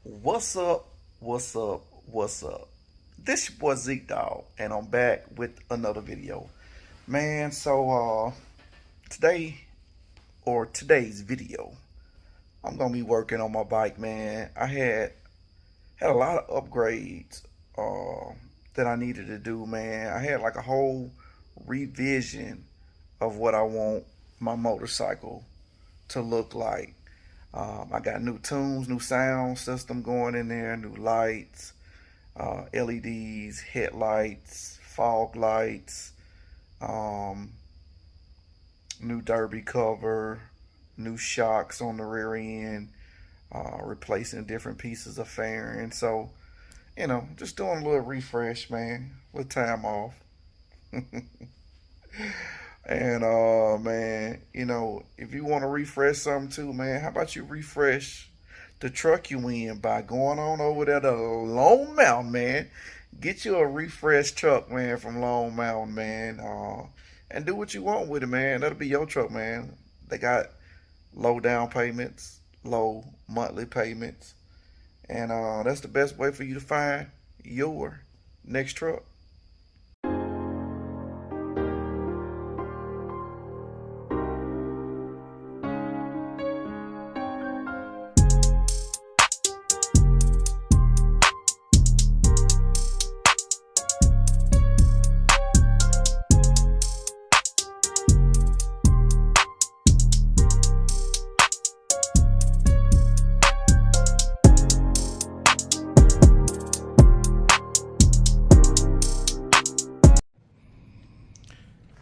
What's up? What's up? What's up? This your boy Zeke Dawg, and I'm back with another video. Man, today or today's video, I'm gonna be working on my bike, man. I had a lot of upgrades that I needed to do, man. I had like a whole revision of what I want my motorcycle to look like. I got new tunes, new sound system going in there, new lights, LEDs, headlights, fog lights, new derby cover, new shocks on the rear end, replacing different pieces of fairing. So, just doing a little refresh, man, a little time off. And man, if you want to refresh something too, man, how about you refresh the truck you in by going on over there to Lone Mountain, man. Get you a refreshed truck, man, from Lone Mountain, man. And do what you want with it, man. That'll be your truck, man. They got low down payments, low monthly payments. And that's the best way for you to find your next truck.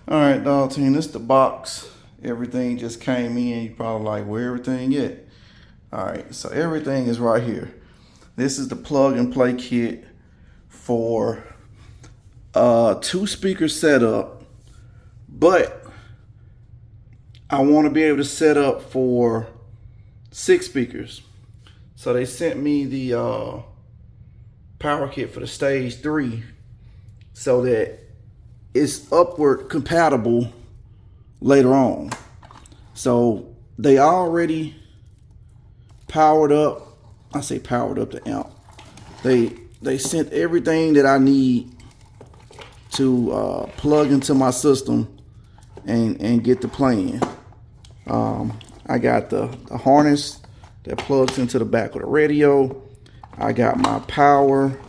All right, dog team, this is the box. Everything just came in. You probably like, where everything at? All right, so everything is right here. This is the plug and play kit for 2-speaker setup, but I want to be able to set up for 6 speakers. So they sent me the power kit for the stage 3 so that it's upward compatible later on. So they already powered up. I say powered up the amp. They sent everything that I need to plug into my system and get the playing. I got the harness that plugs into the back of the radio. I got my power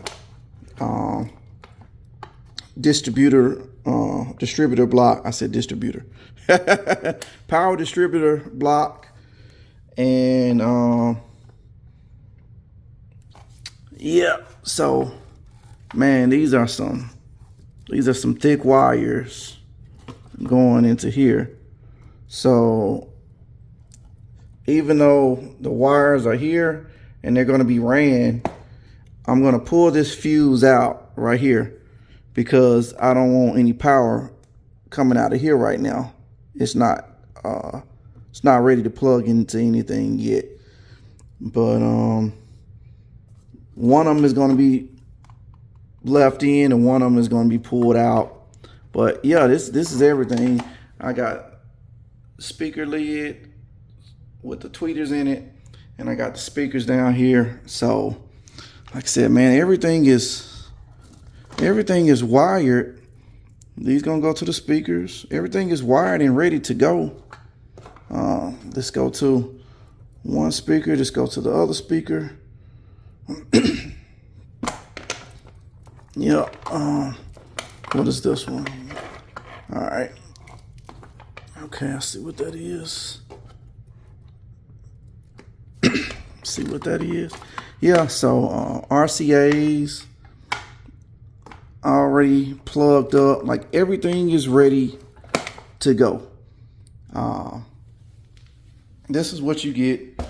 distributor block. I said distributor. Power distributor block. And yeah, so man, these are some thick wires going into here. So even though the wires are here and they're going to be ran, I'm going to pull this fuse out right here because I don't want any power coming out of here right now. It's not ready to plug into anything yet. But one of them is going to be left in and one of them is going to be pulled out. But yeah, this is everything. I got speaker lid with the tweeters in it, and I got the speakers down here. So like I said, man, everything is wired. These gonna go to the speakers. Everything is wired and ready to go. Let's go to one speaker. Let's go to the other speaker. Yeah. What is this one? All right. Okay, I see what that is. See what that is. Yeah. So RCAs already plugged up. Like everything is ready to go. This is what you get.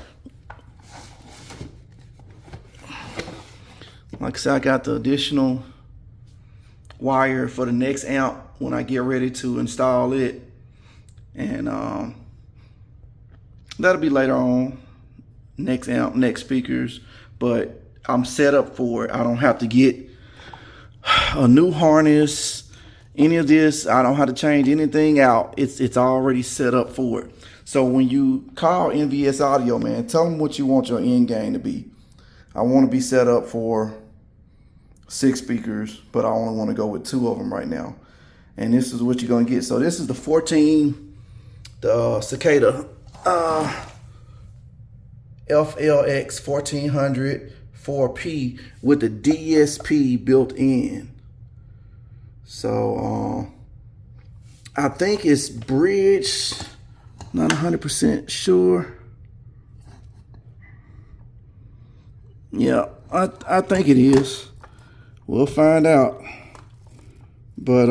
Like I said, I got the additional wire for the next amp when I get ready to install it. And that'll be later on. Next amp, next speakers. But I'm set up for it. I don't have to get a new harness, any of this. I don't have to change anything out. It's already set up for it. So when you call NVS Audio, man, tell them what you want your end game to be. I want to be set up for 6 speakers, but I only want to go with 2 of them right now. And this is what you're going to get. So this is the Cicada FLX 1400 4P with the DSP built in. So I think it's bridged, not 100% sure. Yeah, I think it is. We'll find out. But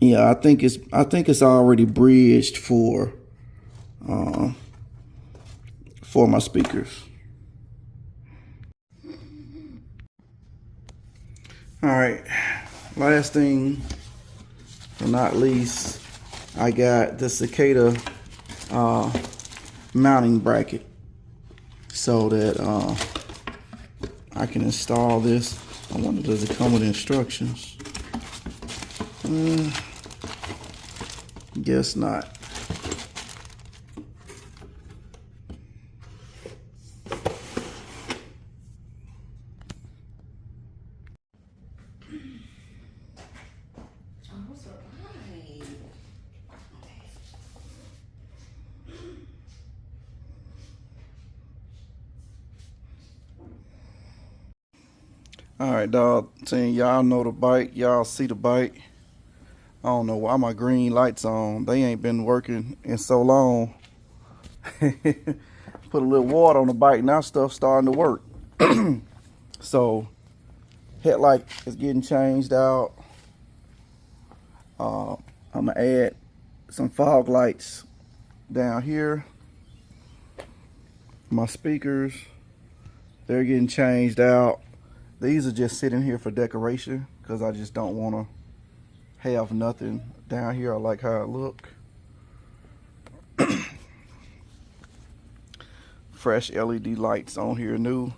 yeah, I think it's already bridged for my speakers. All right, last thing but not least, I got the Cicada mounting bracket so that I can install this. I wonder, does it come with instructions? Guess not. All right, dog. Saying y'all know the bike, y'all see the bike. I don't know why my green lights on. They ain't been working in so long. Put a little water on the bike, now stuff's starting to work. So headlight is getting changed out. I'm gonna add some fog lights down here. My speakers, they're getting changed out. These are just sitting here for decoration because I just don't want to have nothing down here. I like how it look. Fresh LED lights on here, new.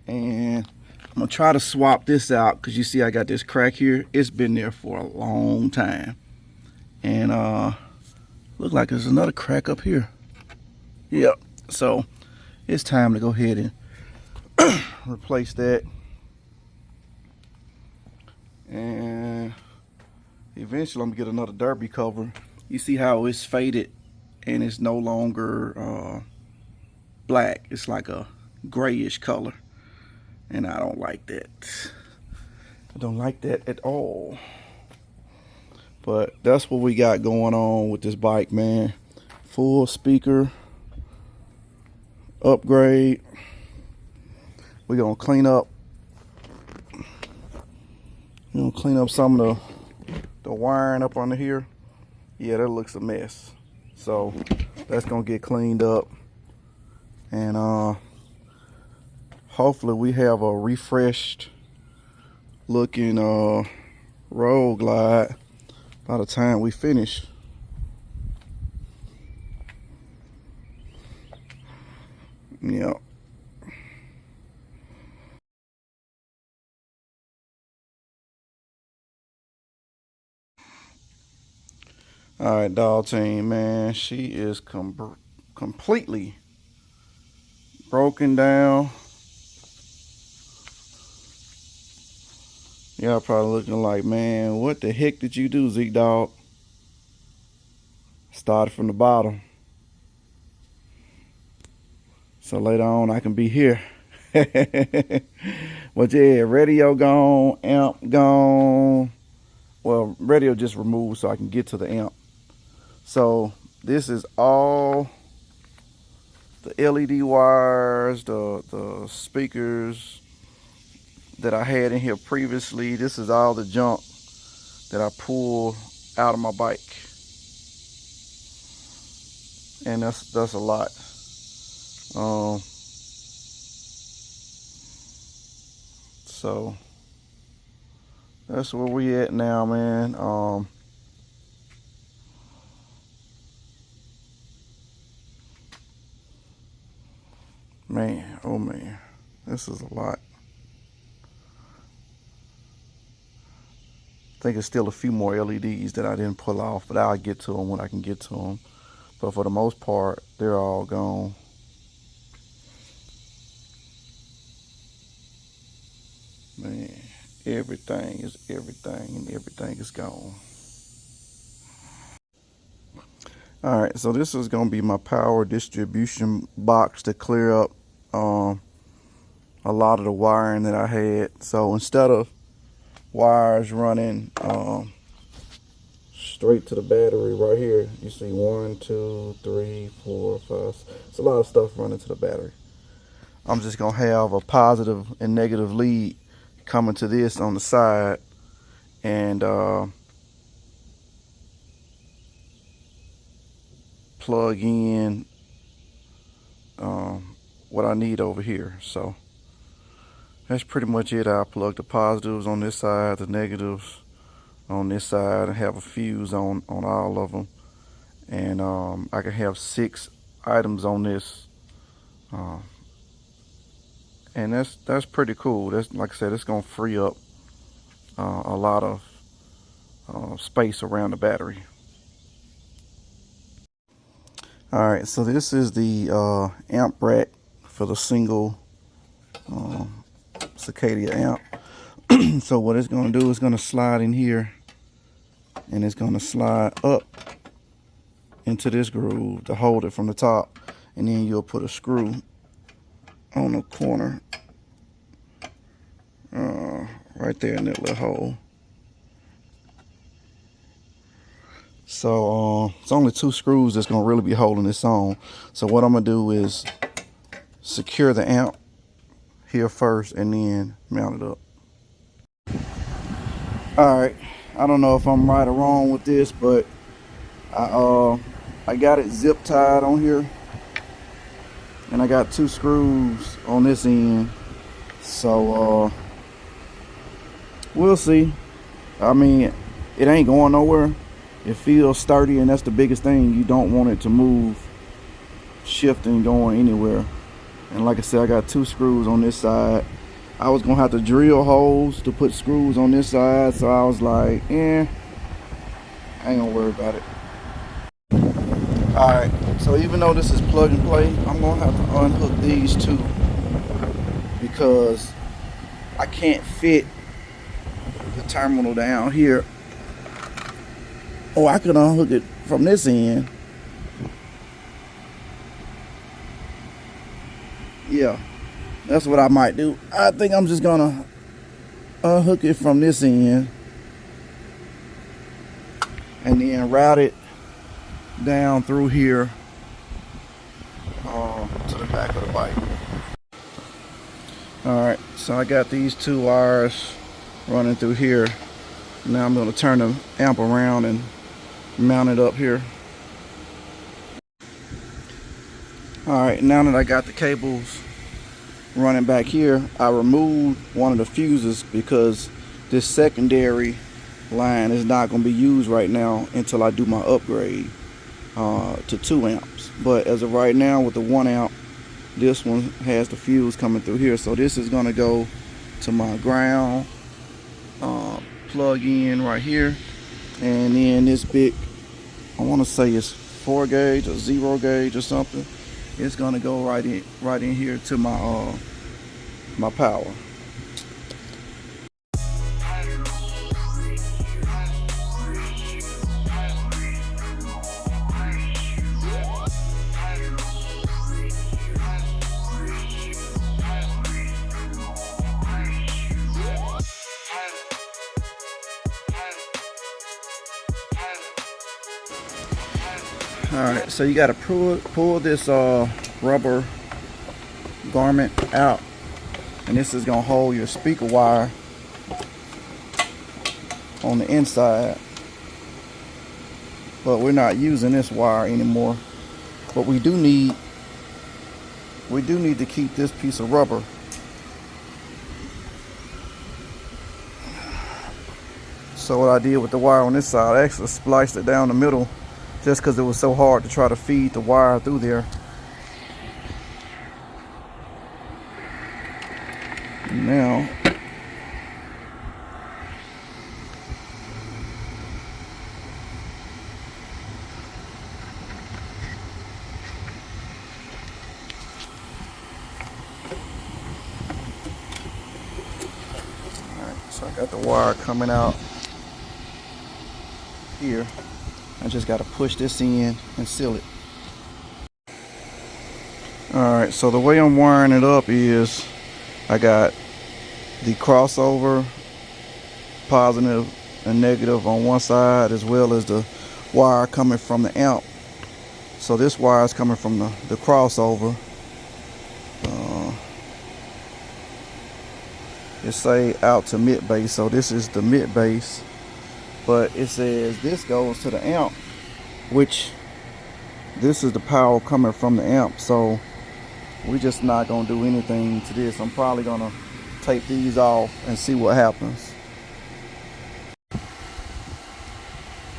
And I'm gonna try to swap this out because you see I got this crack here. It's been there for a long time. And look like there's another crack up here. Yep. So it's time to go ahead and replace that. And eventually I'm gonna get another derby cover. You see how it's faded and it's no longer black. It's like a grayish color. And I don't like that. I don't like that at all. But that's what we got going on with this bike, man. Full speaker upgrade. We're gonna clean up. We're gonna clean up some of the wiring up under here. Yeah, that looks a mess. So that's gonna get cleaned up. And hopefully we have a refreshed looking road glide by the time we finish. Yep. All right, dog team, man, she is completely broken down. Y'all probably looking like, man, what the heck did you do, Zeke Dawg? Started from the bottom. So later on I can be here. But yeah, radio gone, amp gone. Well, radio just removed so I can get to the amp. So this is all the LED wires, the speakers that I had in here previously. This is all the junk that I pulled out of my bike. And that's a lot. So that's where we at now, man. Man, oh man, this is a lot. I think there's still a few more LEDs that I didn't pull off, but I'll get to them when I can get to them. but for the most part, they're all gone. Man, everything and everything is gone. All right, so this is gonna be my power distribution box to clear up a lot of the wiring that I had. So instead of wires running straight to the battery right here, you see 1, 2, 3, 4, 5. It's a lot of stuff running to the battery. I'm just gonna have a positive and negative lead coming to this on the side, and plug in what I need over here. So that's pretty much it. I'll plug the positives on this side, the negatives on this side, and have a fuse on all of them. And I can have 6 items on this, and that's pretty cool. That's, like I said, it's gonna free up a lot of space around the battery. All right, so this is the amp rack for the single Cicada amp. So what it's gonna do is gonna slide in here, and it's gonna slide up into this groove to hold it from the top, and then you'll put a screw on the corner right there in that little hole. So it's only 2 screws that's gonna really be holding this on. So what I'm gonna do is secure the amp here first and then mount it up. All right, I don't know if I'm right or wrong with this, but I got it zip tied on here, and I got 2 screws on this end. So we'll see. I mean, it ain't going nowhere. It feels sturdy, and that's the biggest thing. You don't want it to move, shifting, going anywhere. And like I said, I got 2 screws on this side. I was gonna have to drill holes to put screws on this side, so I was like, I ain't gonna worry about it. All right, so even though this is plug and play, I'm gonna have to unhook these 2 because I can't fit the terminal down here. Oh, I could unhook it from this end. Yeah, that's what I might do. I think I'm just gonna unhook it from this end and then route it down through here to the back of the bike. All right, so I got these 2 wires running through here. Now I'm going to turn the amp around and mount it up here. All right, now that I got the cables running back here, I removed one of the fuses because this secondary line is not going to be used right now until I do my upgrade to 2 amps. But as of right now, with the 1 amp, this one has the fuse coming through here. So this is going to go to my ground plug in right here, and then this big, I want to say it's 4 gauge or 0 gauge or something, it's going to go right in here to my my power. Alright, so you got to pull this rubber garment out, and this is going to hold your speaker wire on the inside. But we're not using this wire anymore. But we do need to keep this piece of rubber. So what I did with the wire on this side, I actually spliced it down the middle, just because it was so hard to try to feed the wire through there. Now, So I got the wire coming out here. I just got to push this in and seal it. Alright, so the way I'm wiring it up is I got the crossover positive and negative on one side, as well as the wire coming from the amp. So this wire is coming from the crossover. It say out to mid base, so this is the mid base, but it says this goes to the amp, which this is the power coming from the amp. So we're just not gonna do anything to this. I'm probably gonna take these off and see what happens.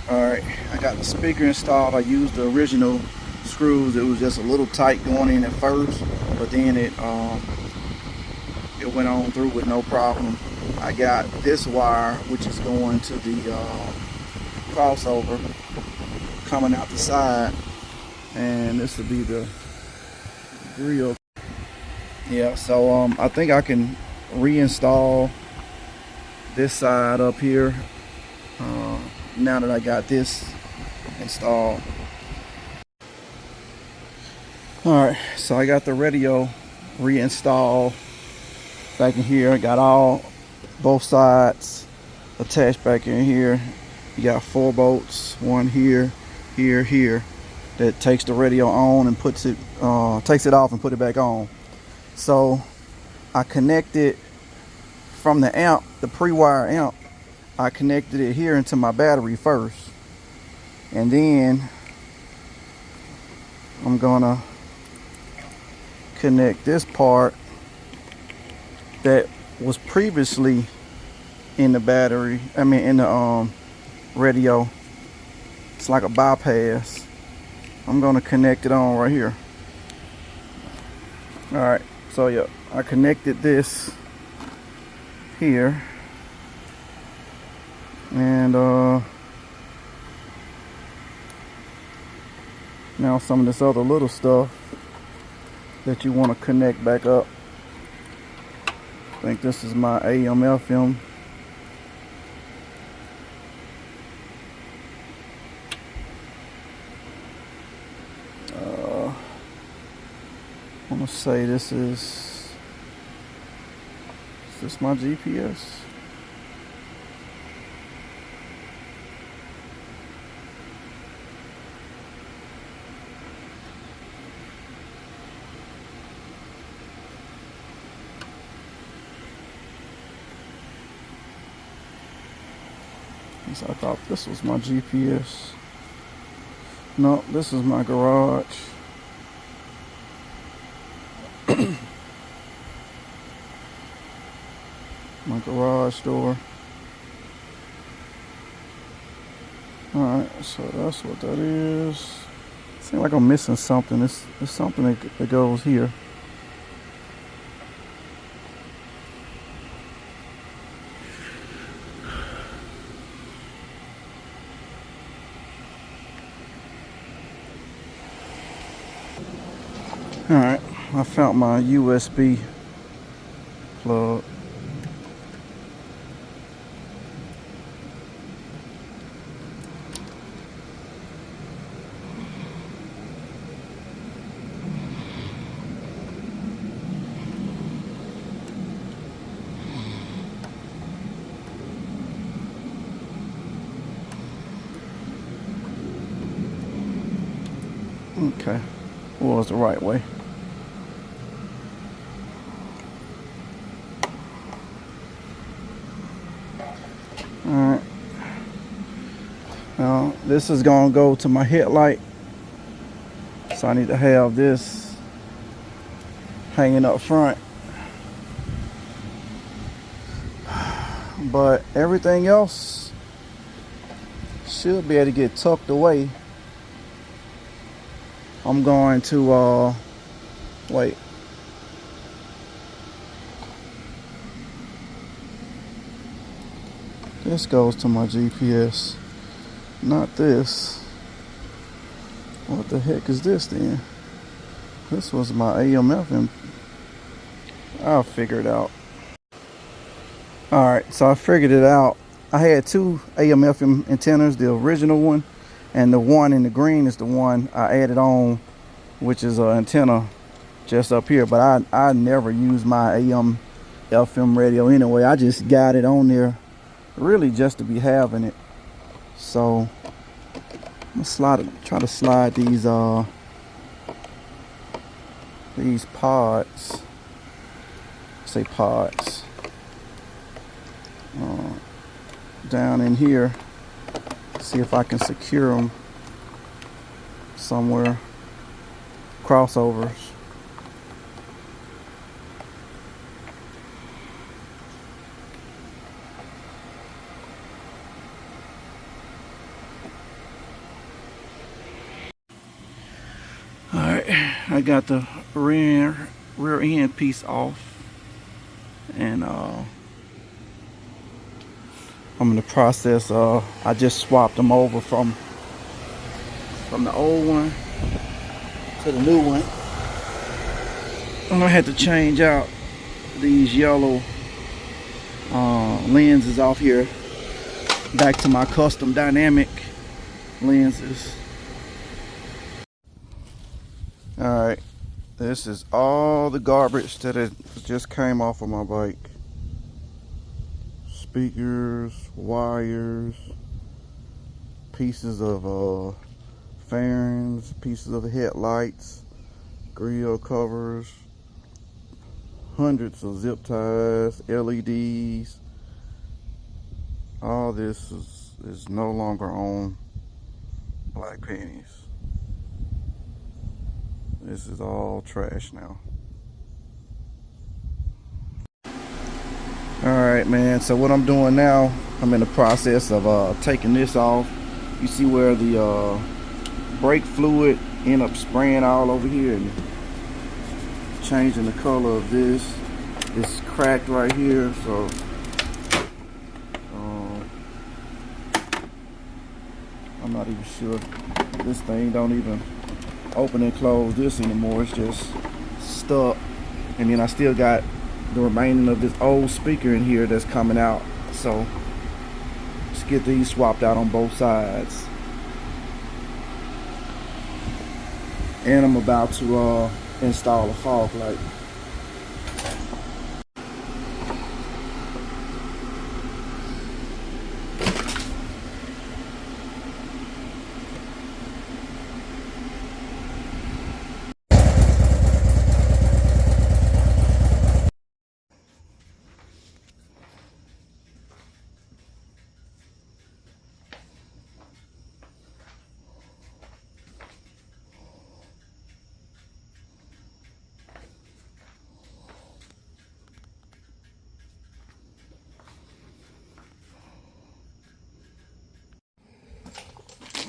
Alright, I got the speaker installed. I used the original screws. It was just a little tight going in at first, but then it went on through with no problem. I got this wire, which is going to the crossover, coming out the side, and this will be the grill. Yeah, so I think I can reinstall this side up here now that I got this installed. Alright, so I got the radio reinstalled back in here. I got both sides attached back in here. You got 4 bolts, one here, here, that takes the radio on and puts it takes it off and put it back on. So I connected from the amp, the pre-wire amp, I connected it here into my battery first, and then I'm gonna connect this part that was previously in the battery, in the radio. It's like a bypass. I'm gonna connect it on right here. Alright, so yeah, I connected this here, and now some of this other little stuff that you want to connect back up. I think this is my AM FM. I want to say this is this my GPS? I thought this was my GPS. No, this is my garage. My garage door. Alright, so that's what that is. Seems like I'm missing something. It's something that goes here. Alright, I found my USB plug. Okay, what was the right way? Alright, now this is gonna go to my headlight, so I need to have this hanging up front, but everything else should be able to get tucked away. I'm going to wait. This goes to my GPS, not this. What the heck is this then? This was my AM FM. I'll figure it out. All right, so I figured it out. I had two AM/FM antennas, the original one, and the one in the green is the one I added on, which is an antenna just up here. But I never use my AM/FM radio anyway. I just got it on there really just to be having it. So I'm gonna try to slide these pods, say pods, down in here. See if I can secure them somewhere. Crossovers. All right, I got the rear end piece off, and I'm in the process. I just swapped them over from the old one to the new one. And I had to change out these yellow lenses off here back to my custom dynamic lenses. All right, this is all the garbage that it just came off of my bike. Speakers, wires, pieces of fairings, pieces of headlights, grill covers, hundreds of zip ties, LEDs. All this is no longer on black panties. This is all trash now. Alright, man, so what I'm doing now, I'm in the process of taking this off. You see where the brake fluid end up spraying all over here and changing the color of this. It's cracked right here, so I'm not even sure this thing don't even open and close this anymore. It's just stuck. And then I still got the remaining of this old speaker in here that's coming out, so let's get these swapped out on both sides. And I'm about to install a fog light.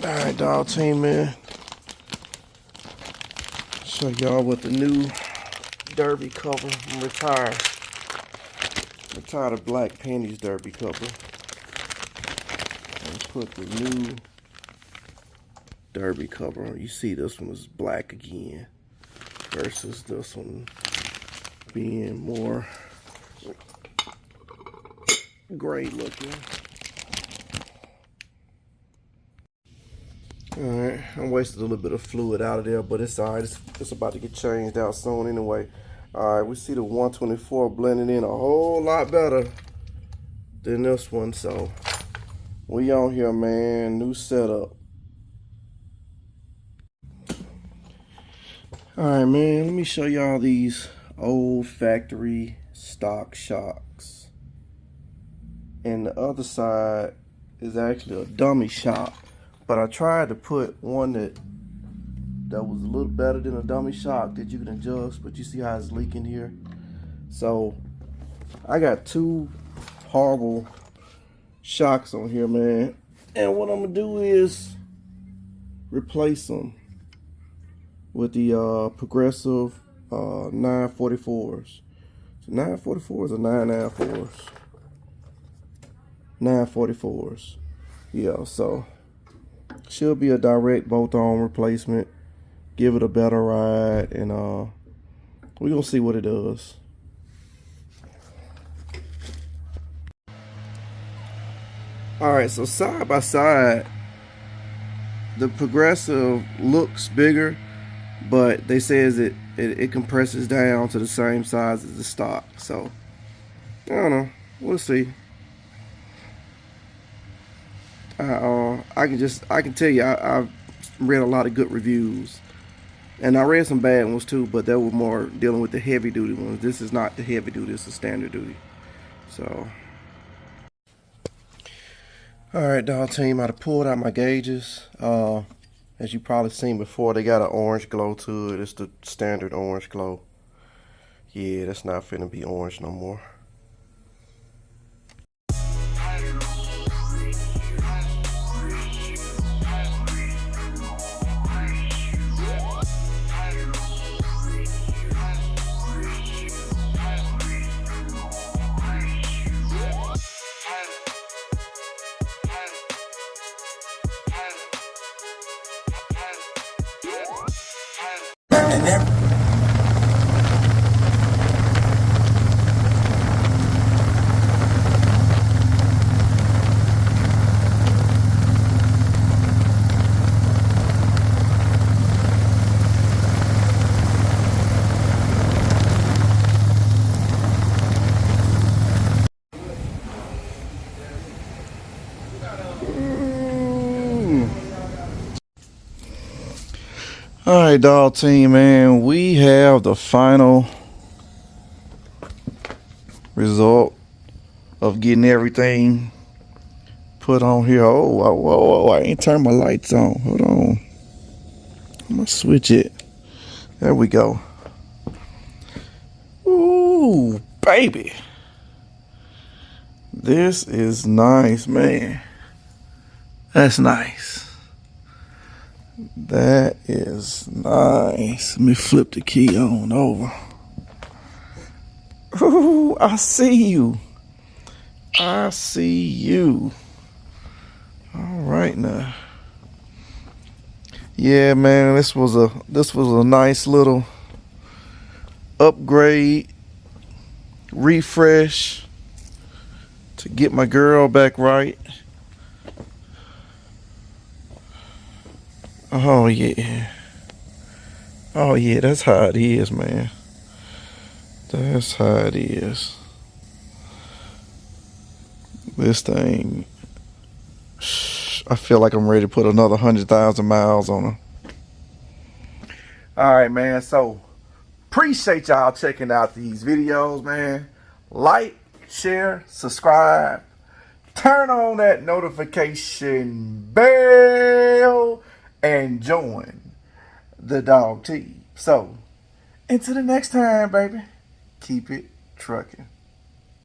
Alright, dog team, man. Show y'all what the new derby cover. I'm retired. Retired of black panties derby cover. And put the new derby cover on. You see this one is black again versus this one being more gray looking. Alright, I wasted a little bit of fluid out of there, but it's alright. It's about to get changed out soon anyway. Alright, we see the 124 blending in a whole lot better than this one, so we on here, man. New setup. Alright, man, let me show y'all these old factory stock shocks. And the other side is actually a dummy shock. But I tried to put one that was a little better than a dummy shock that you can adjust, but you see how it's leaking here. So I got two horrible shocks on here, man. And what I'm gonna do is replace them with the progressive 944s. So 944s or 994s? 944s. Yeah, so should be a direct bolt-on replacement. Give it a better ride, and we're gonna see what it does. All right, so side by side, the Progressive looks bigger, but they says it compresses down to the same size as the stock. So I don't know. We'll see. I can tell you I've read a lot of good reviews, and I read some bad ones too, but they were more dealing with the heavy duty ones. This is not the heavy duty; it's the standard duty. So, all right, dog team, I pulled out my gauges. As you probably seen before, they got an orange glow to it. It's the standard orange glow. Yeah, that's not finna be orange no more. All right, dog team, man, we have the final result of getting everything put on here. Oh, whoa, I ain't turned my lights on. Hold on. I'm gonna switch it. There we go. Ooh, baby. This is nice, man. That's nice. That is nice. Let me flip the key on over. Ooh, I see you. I see you. All right now. Yeah, man, this was a nice little upgrade, refresh to get my girl back right. Oh yeah. Oh yeah, that's how it is, man. That's how it is. This thing, I feel like I'm ready to put another 100,000 miles on her. All right, man. So appreciate y'all checking out these videos, man. Like, share, subscribe, turn on that notification bell, and join the dog team. So until the next time, baby, keep it trucking.